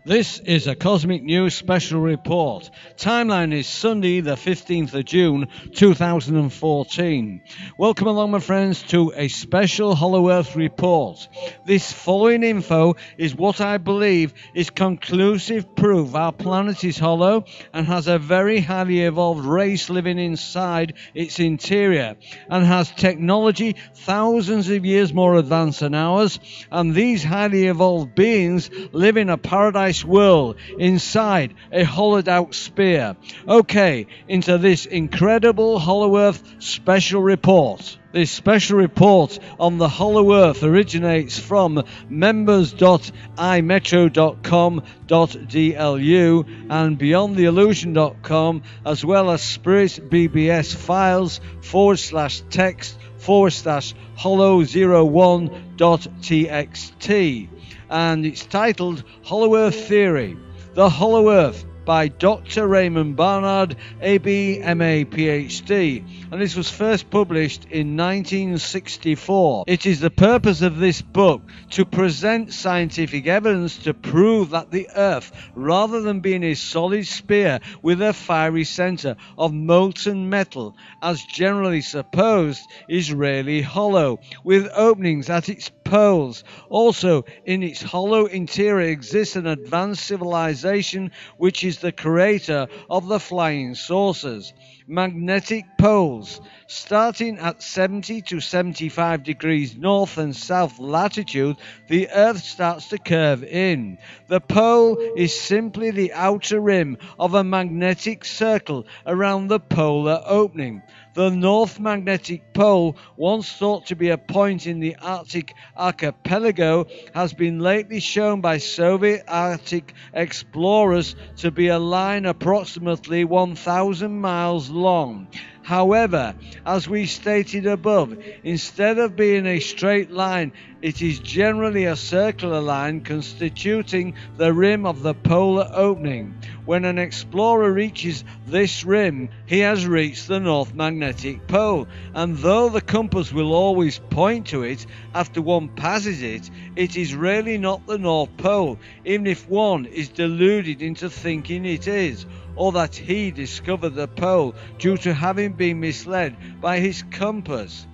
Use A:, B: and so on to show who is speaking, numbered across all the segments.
A: This is a Cosmic News special report. Timeline is Sunday the 15th of June 2014. Welcome along my friends to a special Hollow Earth report. This following info is what I believe is conclusive proof our planet is hollow and has a very highly evolved race living inside its interior and has technology thousands of years more advanced than ours, and these highly evolved beings live in a paradise world inside a hollowed out sphere. Okay, into this incredible Hollow Earth special report. This special report on the Hollow Earth originates from members.imetro.com.dlu and beyondtheillusion.com, as well as Spirit BBS files /text/hollow01.txt. And it's titled Hollow Earth Theory. The Hollow Earth by Dr. Raymond Barnard, ABMA PhD, and this was first published in 1964. It is the purpose of this book to present scientific evidence to prove that the Earth, rather than being a solid sphere with a fiery center of molten metal, as generally supposed, is really hollow, with openings at its poles. Also, in its hollow interior exists an advanced civilization which is the creator of the flying saucers. Magnetic poles. Starting at 70 to 75 degrees north and south latitude, the Earth starts to curve in. The pole is simply the outer rim of a magnetic circle around the polar opening. The North Magnetic Pole, once thought to be a point in the Arctic archipelago, has been lately shown by Soviet Arctic explorers to be a line approximately 1,000 miles long. However, as we stated above, instead of being a straight line, it is generally a circular line constituting the rim of the polar opening. When an explorer reaches this rim, he has reached the North Magnetic Pole, and though the compass will always point to it after one passes it, it is really not the North Pole, even if one is deluded into thinking it is, or that he discovered the pole due to having been misled by his compass.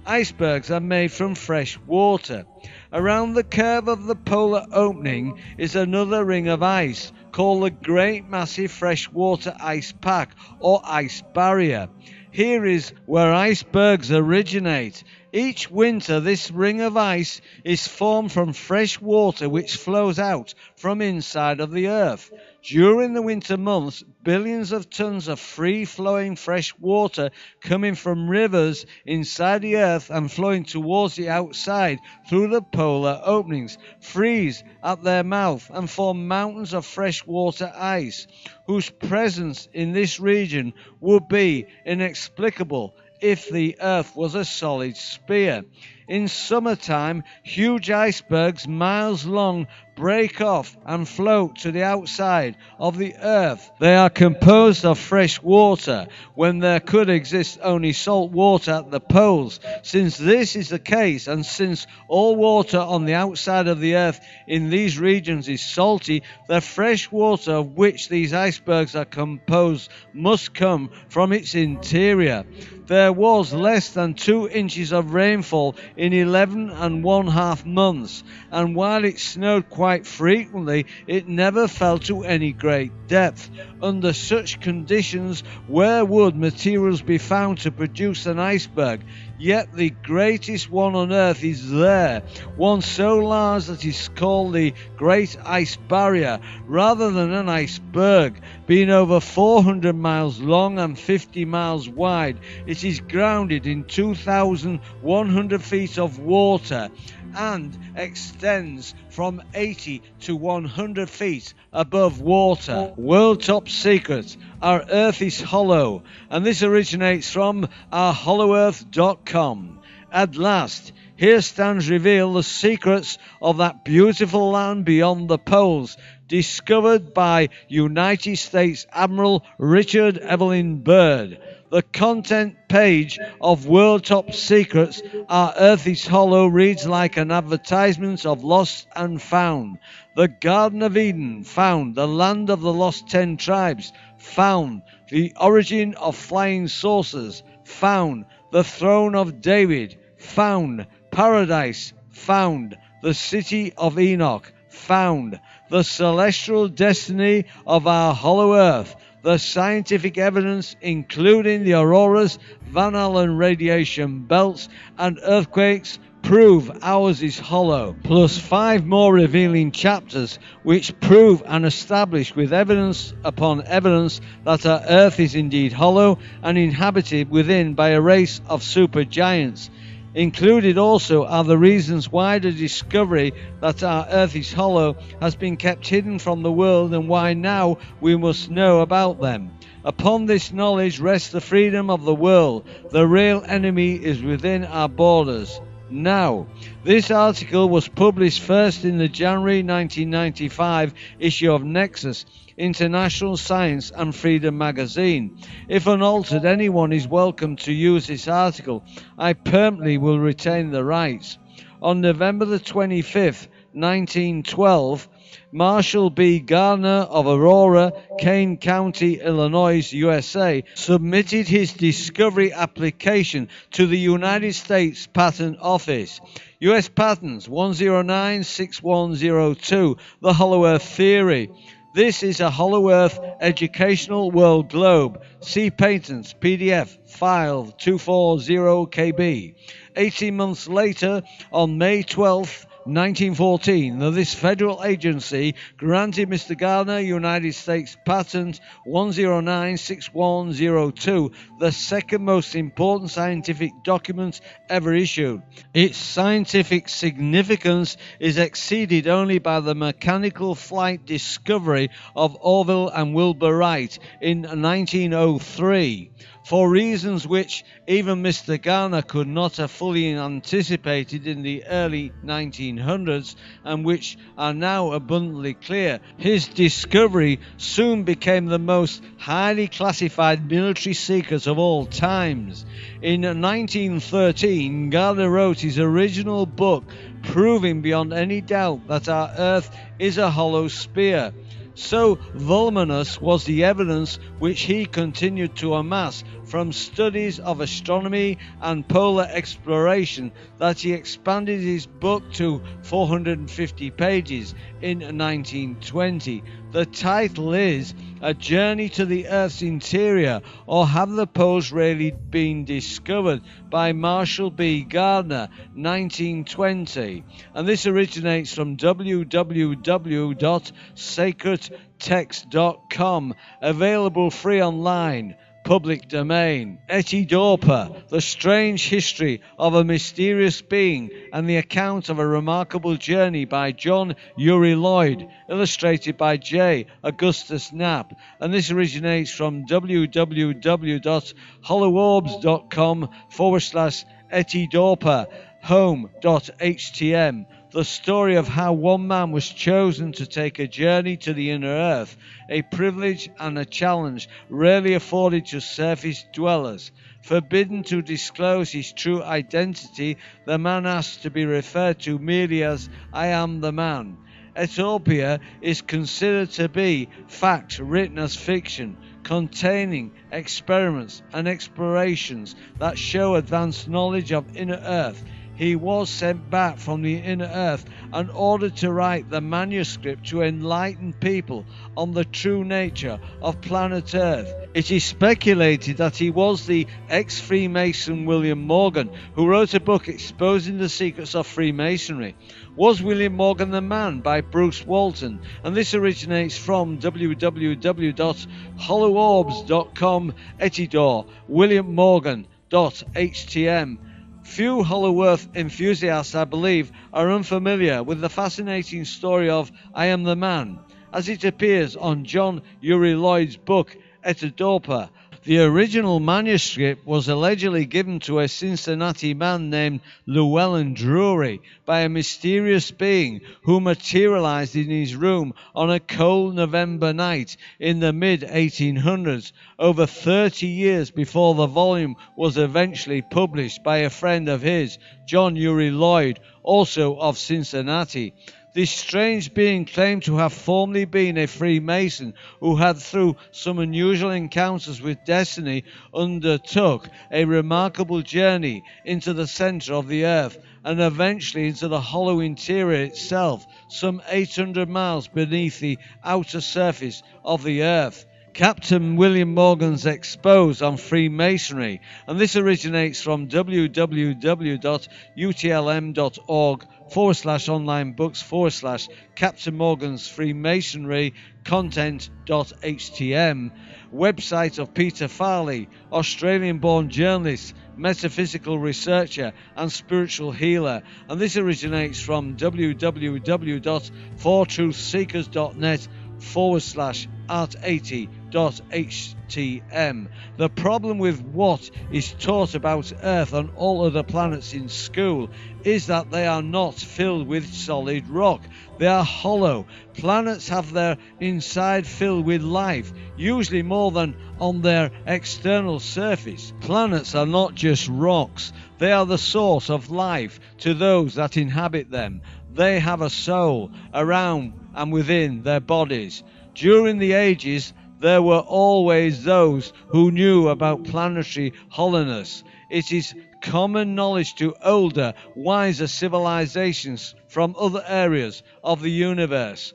A: Icebergs are made from fresh water. Around the curve of the polar opening is another ring of ice called the Great Massive Freshwater Ice Pack or Ice Barrier. Here is where icebergs originate. Each winter this ring of ice is formed from fresh water which flows out from inside of the Earth. During the winter months, billions of tons of free-flowing fresh water coming from rivers inside the Earth and flowing towards the outside through the polar openings freeze at their mouth and form mountains of freshwater ice, whose presence in this region would be inexplicable if the Earth was a solid sphere. In summertime, huge icebergs miles long break off and float to the outside of the Earth. They are composed of fresh water when there could exist only salt water at the poles. Since this is the case, and since all water on the outside of the Earth in these regions is salty, the fresh water of which these icebergs are composed must come from its interior. There was less than 2 inches of rainfall in 11½ months, and while it snowed quite frequently, it never fell to any great depth. Under such conditions, where would materials be found to produce an iceberg? Yet the greatest one on Earth is there, one so large that is called the Great Ice Barrier, rather than an iceberg. Being over 400 miles long and 50 miles wide, it is grounded in 2,100 feet of water and extends from 80 to 100 feet above water. World top secret: our Earth is hollow, and this originates from ourhollowearth.com. At last, Here stands revealed the secrets of that beautiful land beyond the poles, discovered by United States Admiral Richard Evelyn Byrd. The content page of World Top Secrets, Our Earth is Hollow, reads like an advertisement of Lost and Found. The Garden of Eden, found. The land of the lost 10 tribes, found. The origin of flying saucers, found. The throne of David, found. Paradise, found. The city of Enoch, found. The celestial destiny of our hollow earth. The scientific evidence, including the auroras, Van Allen radiation belts, and earthquakes, prove ours is hollow, plus 5 more revealing chapters which prove and establish with evidence upon evidence that our earth is indeed hollow and inhabited within by a race of supergiants. Included also are the reasons why the discovery that our earth is hollow has been kept hidden from the world and why now we must know about them. Upon this knowledge rests the freedom of the world. The real enemy is within our borders. Now, this article was published first in the January 1995 issue of Nexus, International Science and Freedom magazine. If unaltered, anyone is welcome to use this article. I permanently will retain the rights. On November the 25th, 1912, Marshall B. Gardner of Aurora, Kane County, Illinois, USA, submitted his discovery application to the United States Patent Office. U.S. Patents 1096102, The Hollow Earth Theory. This is a Hollow Earth educational world globe. See Patents, PDF, file 240KB. 18 months later, on May 12th, 1914, this federal agency granted Mr. Gardner United States Patent 1096102, the second most important scientific document ever issued. Its scientific significance is exceeded only by the mechanical flight discovery of Orville and Wilbur Wright in 1903. For reasons which even Mr. Gardner could not have fully anticipated in the early 1900s and which are now abundantly clear, his discovery soon became the most highly classified military secret of all times. In 1913, Gardner wrote his original book, proving beyond any doubt that our Earth is a hollow sphere. So voluminous was the evidence which he continued to amass from studies of astronomy and polar exploration that he expanded his book to 450 pages in 1920. The title is A Journey to the Earth's Interior, or Have the Poles Really Been Discovered, by Marshall B. Gardner, 1920. And this originates from www.sacredtext.com, available free online. Public domain. Etidorpa, the strange history of a mysterious being and the account of a remarkable journey by John Uri Lloyd, illustrated by J. Augustus Knapp, and this originates from www.holloworbs.com/Etidorpa home.htm. The story of how one man was chosen to take a journey to the inner earth, a privilege and a challenge rarely afforded to surface dwellers. Forbidden to disclose his true identity, the man asked to be referred to merely as I am the man. Ethiopia is considered to be fact written as fiction, containing experiments and explorations that show advanced knowledge of inner earth. He was sent back from the inner earth and ordered to write the manuscript to enlighten people on the true nature of planet Earth. It is speculated that he was the ex-Freemason William Morgan, who wrote a book exposing the secrets of Freemasonry. Was William Morgan the Man? By Bruce Walton, and this originates from www.holloworbs.com, Etidor, William Morgan.htm. Few Hollow Earth enthusiasts, I believe, are unfamiliar with the fascinating story of I Am the Man, as it appears on John Uri Lloyd's book, Etidorpa. The original manuscript was allegedly given to a Cincinnati man named Llewellyn Drury by a mysterious being who materialized in his room on a cold November night in the mid-1800s, over 30 years before the volume was eventually published by a friend of his, John Uri Lloyd, also of Cincinnati. This strange being claimed to have formerly been a Freemason who had, through some unusual encounters with destiny, undertook a remarkable journey into the center of the earth and eventually into the hollow interior itself, some 800 miles beneath the outer surface of the earth. Captain William Morgan's expose on Freemasonry, and this originates from www.utlm.org/online books/Captain Morgan's Freemasonry content.htm, website of Peter Farley, Australian-born journalist, metaphysical researcher and spiritual healer, and this originates from www.fortruthseekers.net/art80.htm. The problem with what is taught about Earth and all other planets in school is that they are not filled with solid rock. They are hollow. Planets have their inside filled with life, usually more than on their external surface. Planets are not just rocks. They are the source of life to those that inhabit them. They have a soul around and within their bodies. During the ages, there were always those who knew about planetary hollowness. It is common knowledge to older, wiser civilizations from other areas of the universe.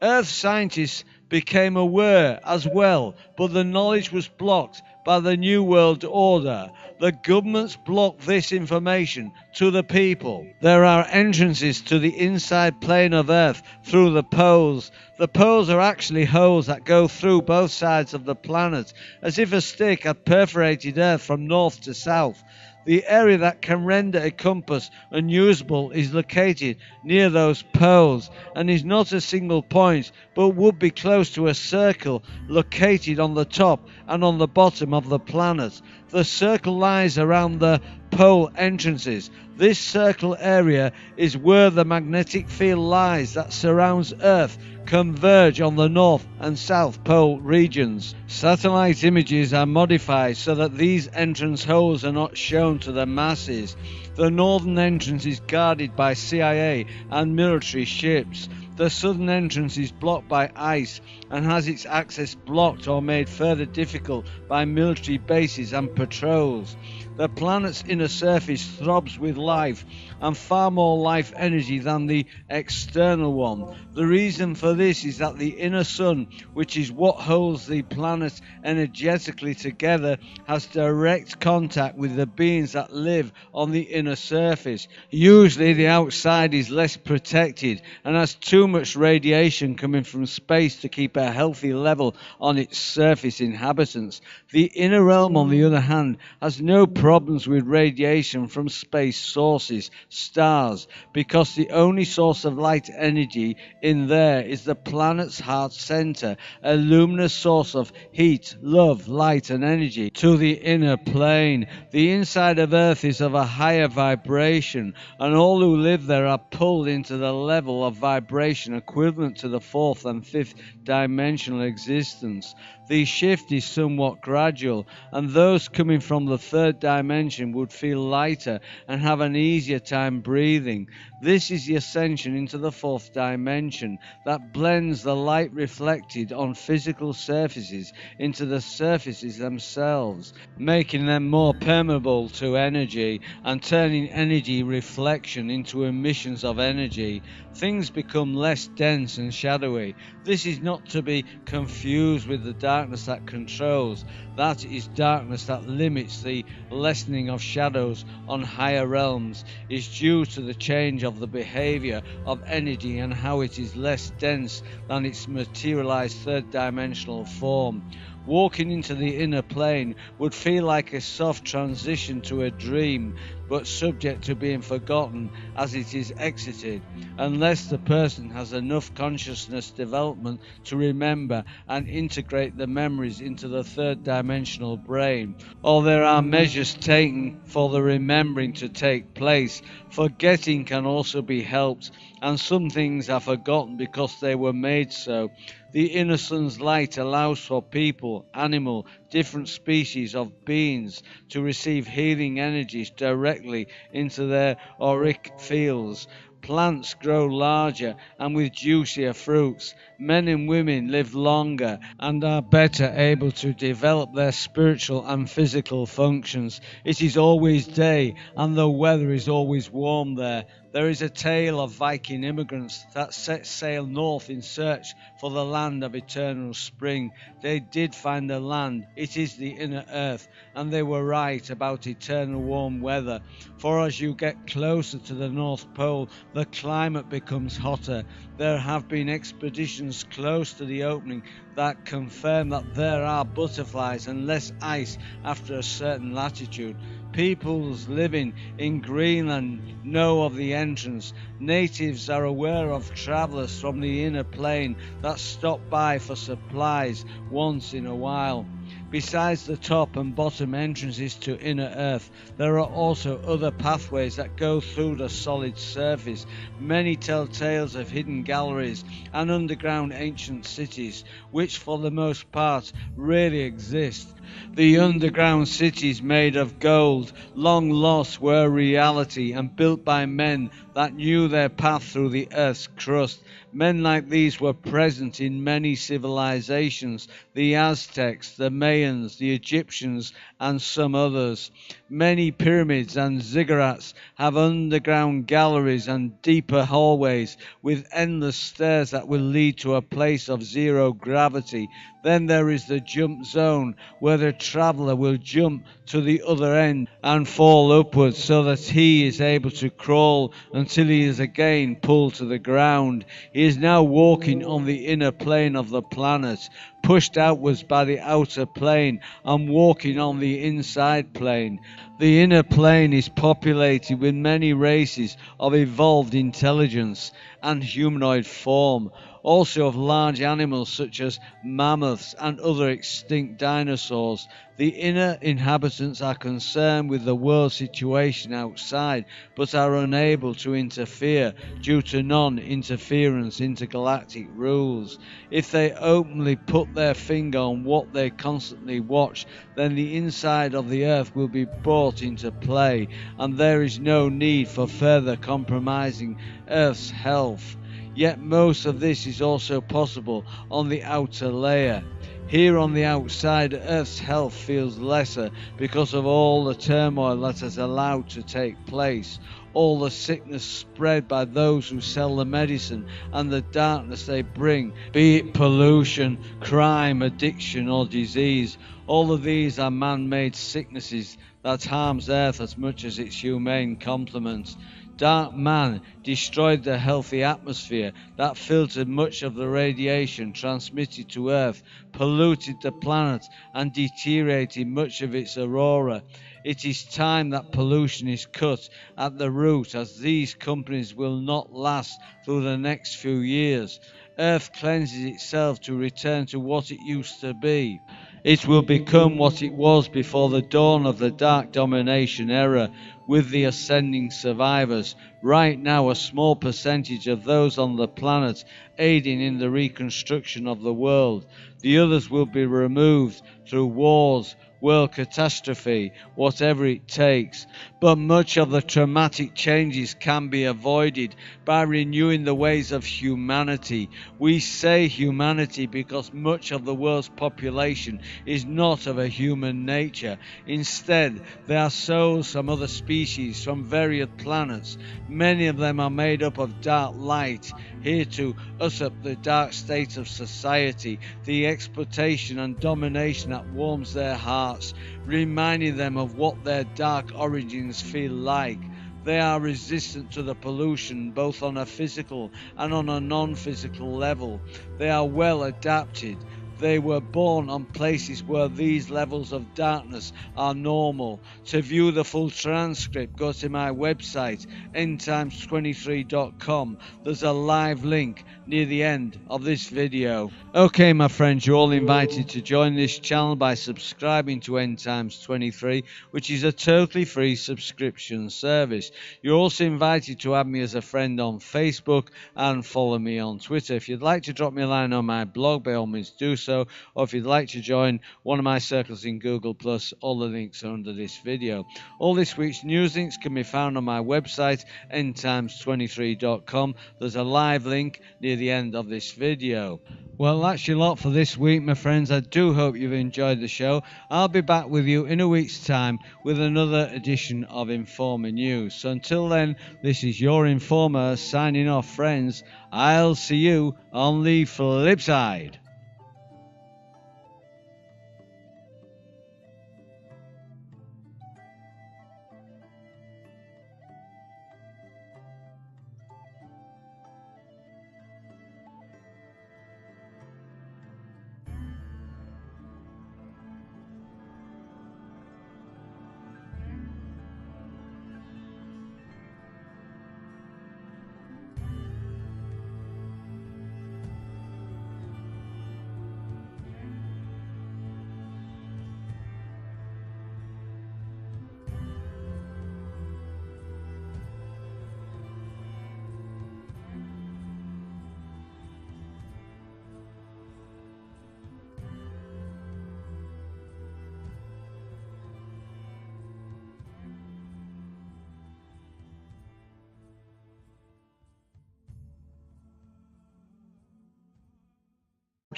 A: Earth scientists became aware as well, but the knowledge was blocked by the New World Order. The governments block this information to the people. There are entrances to the inside plane of Earth through the poles. The poles are actually holes that go through both sides of the planet, as if a stick had perforated Earth from north to south. The area that can render a compass unusable is located near those poles and is not a single point, but would be close to a circle located on the top and on the bottom of the planet. The circle lies around the pole entrances. This circle area is where the magnetic field lies that surrounds Earth converge on the north and south pole regions. Satellite images are modified so that these entrance holes are not shown to the masses. The northern entrance is guarded by CIA and military ships. The southern entrance is blocked by ice and has its access blocked or made further difficult by military bases and patrols. The planet's inner surface throbs with life and far more life energy than the external one. The reason for this is that the inner sun, which is what holds the planet energetically together, has direct contact with the beings that live on the inner surface. Usually the outside is less protected and has too much radiation coming from space to keep a healthy level on its surface inhabitants. The inner realm, on the other hand, has no problems with radiation from space sources, stars, because the only source of light energy in there is the planet's heart center, a luminous source of heat, love, light and energy to the inner plane. The inside of Earth is of a higher vibration, and all who live there are pulled into the level of vibration equivalent to the fourth and fifth dimensional existence. The shift is somewhat gradual, and those coming from the third dimension would feel lighter and have an easier time breathing. This is the ascension into the fourth dimension that blends the light reflected on physical surfaces into the surfaces themselves, making them more permeable to energy and turning energy reflection into emissions of energy. Things become less dense and shadowy. This is not to be confused with the darkness that controls. That is darkness that limits. The lessening of shadows on higher realms is due to the change of the behavior of energy and how it is less dense than its materialized third dimensional form. Walking into the inner plane would feel like a soft transition to a dream. but subject to being forgotten as it is exited, unless the person has enough consciousness development to remember and integrate the memories into the third dimensional brain, or there are measures taken for the remembering to take place. Forgetting can also be helped, and some things are forgotten because they were made so. The inner sun's light allows for people, animal, different species of beings to receive healing energies directly into their auric fields. Plants grow larger and with juicier fruits. Men and women live longer and are better able to develop their spiritual and physical functions. It is always day and the weather is always warm there. There is a tale of Viking immigrants that set sail north in search for the land of eternal spring. They did find the land, it is the inner earth, and they were right about eternal warm weather. For as you get closer to the North Pole, the climate becomes hotter. There have been expeditions close to the opening that confirm that there are butterflies and less ice after a certain latitude. Peoples living in Greenland know of the entrance. Natives are aware of travellers from the inner plane that stop by for supplies once in a while. Besides the top and bottom entrances to inner earth, there are also other pathways that go through the solid surface. Many tell tales of hidden galleries and underground ancient cities, which for the most part really exist. The underground cities made of gold, long lost, were reality and built by men that knew their path through the earth's crust. Men like these were present in many civilizations, the Aztecs, the Mayans, the Egyptians, and some others. Many pyramids and ziggurats have underground galleries and deeper hallways with endless stairs that will lead to a place of zero gravity. Then there is the jump zone, where the traveller will jump to the other end and fall upwards so that he is able to crawl until he is again pulled to the ground. He is now walking on the inner plane of the planet, pushed outwards by the outer plane and walking on the inside plane. The inner plane is populated with many races of evolved intelligence and humanoid form, also of large animals such as mammoths and other extinct dinosaurs. The inner inhabitants are concerned with the world situation outside, but are unable to interfere due to non-interference intergalactic rules. If they openly put their finger on what they constantly watch, then the inside of the earth will be brought into play, and there is no need for further compromising Earth's health. Yet most of this is also possible on the outer layer. Here on the outside, Earth's health feels lesser because of all the turmoil that has allowed to take place, all the sickness spread by those who sell the medicine and the darkness they bring, be it pollution, crime, addiction or disease. All of these are man-made sicknesses that harms Earth as much as its humane complement. Dark man destroyed the healthy atmosphere that filtered much of the radiation transmitted to Earth, polluted the planet and deteriorated much of its aurora. It is time that pollution is cut at the root, as these companies will not last through the next few years. Earth cleanses itself to return to what it used to be. It will become what it was before the dawn of the dark domination era, with the ascending survivors. Right now, a small percentage of those on the planet aiding in the reconstruction of the world. The others will be removed through wars, world catastrophe, whatever it takes. But much of the traumatic changes can be avoided by renewing the ways of humanity. We say humanity because much of the world's population is not of a human nature. Instead, they are souls from other species, from various planets. Many of them are made up of dark light, here to usurp the dark state of society, the exploitation and domination that warms their hearts, reminding them of what their dark origins feel like. They are resistant to the pollution both on a physical and on a non-physical level. They are well adapted. they were born on places where these levels of darkness are normal. To view the full transcript, go to my website, endtimes23.com. There's a live link near the end of this video. Okay, my friends, you're all invited to join this channel by subscribing to End Times 23, which is a totally free subscription service. You're also invited to add me as a friend on Facebook and follow me on Twitter. If you'd like to drop me a line on my blog, by all means do so, or if you'd like to join one of my circles in Google+, all the links are under this video. All this week's news links can be found on my website, endtimes23.com. There's a live link near the end of this video. Well, that's your lot for this week, my friends. I do hope you've enjoyed the show. I'll be back with you in a week's time with another edition of Informer News. So until then, this is your Informer signing off, friends. I'll see you on the flip side.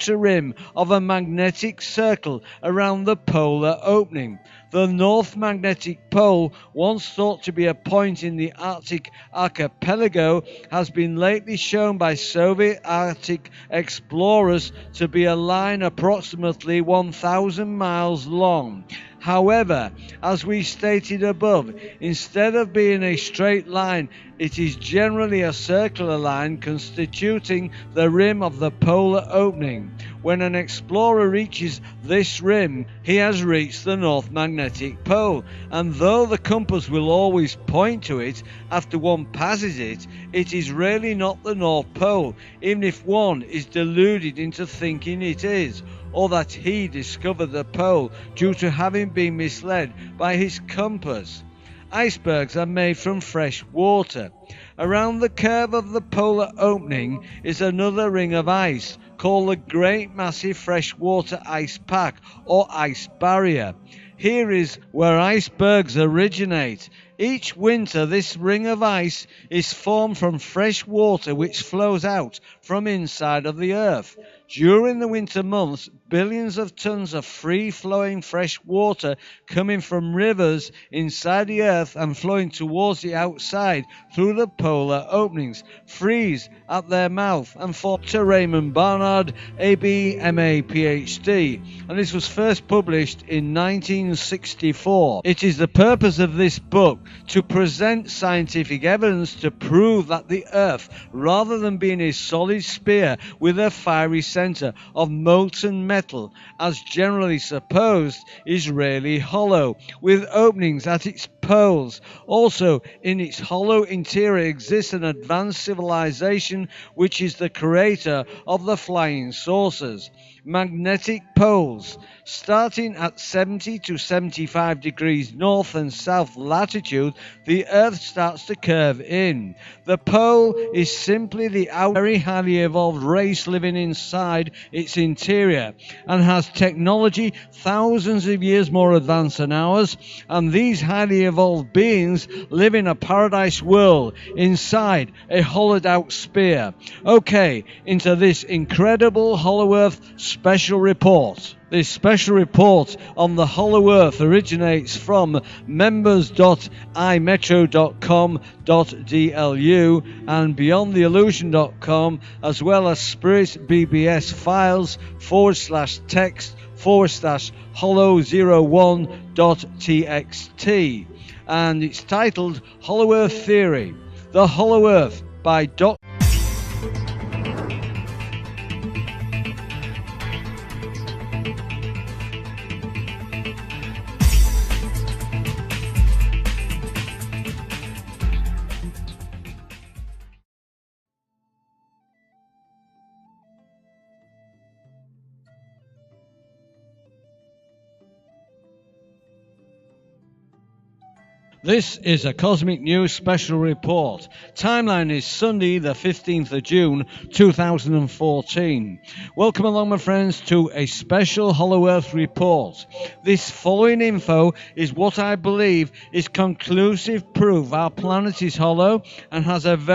A: Rim of a magnetic circle around the polar opening. The North Magnetic Pole, once thought to be a point in the Arctic archipelago, has been lately shown by Soviet Arctic explorers to be a line approximately 1,000 miles long. However, as we stated above, instead of being a straight line, it is generally a circular line constituting the rim of the polar opening. When an explorer reaches this rim, he has reached the North Magnetic Pole, and though the compass will always point to it after one passes it, it is really not the North Pole, even if one is deluded into thinking it is, or that he discovered the pole due to having been misled by his compass. Icebergs are made from fresh water. Around the curve of the polar opening is another ring of ice called the Great Massive Freshwater Ice Pack or Ice Barrier. Here is where icebergs originate. Each winter this ring of ice is formed from fresh water which flows out from inside of the earth. During the winter months, billions of tons of free-flowing fresh water coming from rivers inside the earth and flowing towards the outside through the polar openings freeze at their mouth and form Dr. Raymond Barnard, AB, MA, PhD, and this was first published in 1964. It is the purpose of this book to present scientific evidence to prove that the earth, rather than being a solid sphere with a fiery center of molten metal, as generally supposed, is really hollow, with openings at its poles. Also, in its hollow interior exists an advanced civilization which is the creator of the flying saucers. Magnetic poles. Starting at 70 to 75 degrees north and south latitude, the Earth starts to curve in. The pole is simply the very highly evolved race living inside its interior and has technology thousands of years more advanced than ours, and these highly evolved beings live in a paradise world inside a hollowed out sphere. Okay, into this incredible Hollow Earth special report. This special report on the Hollow Earth originates from members.imetro.com.dlu and beyondtheillusion.com, as well as Spirit BBS files /text/hollow01.txt, and it's titled Hollow Earth Theory, The Hollow Earth by Dr. This is a Cosmic News special report. Timeline is Sunday the 15th of June 2014. Welcome along, my friends, to a special Hollow Earth report. This following info is what I believe is conclusive proof our planet is hollow and has a very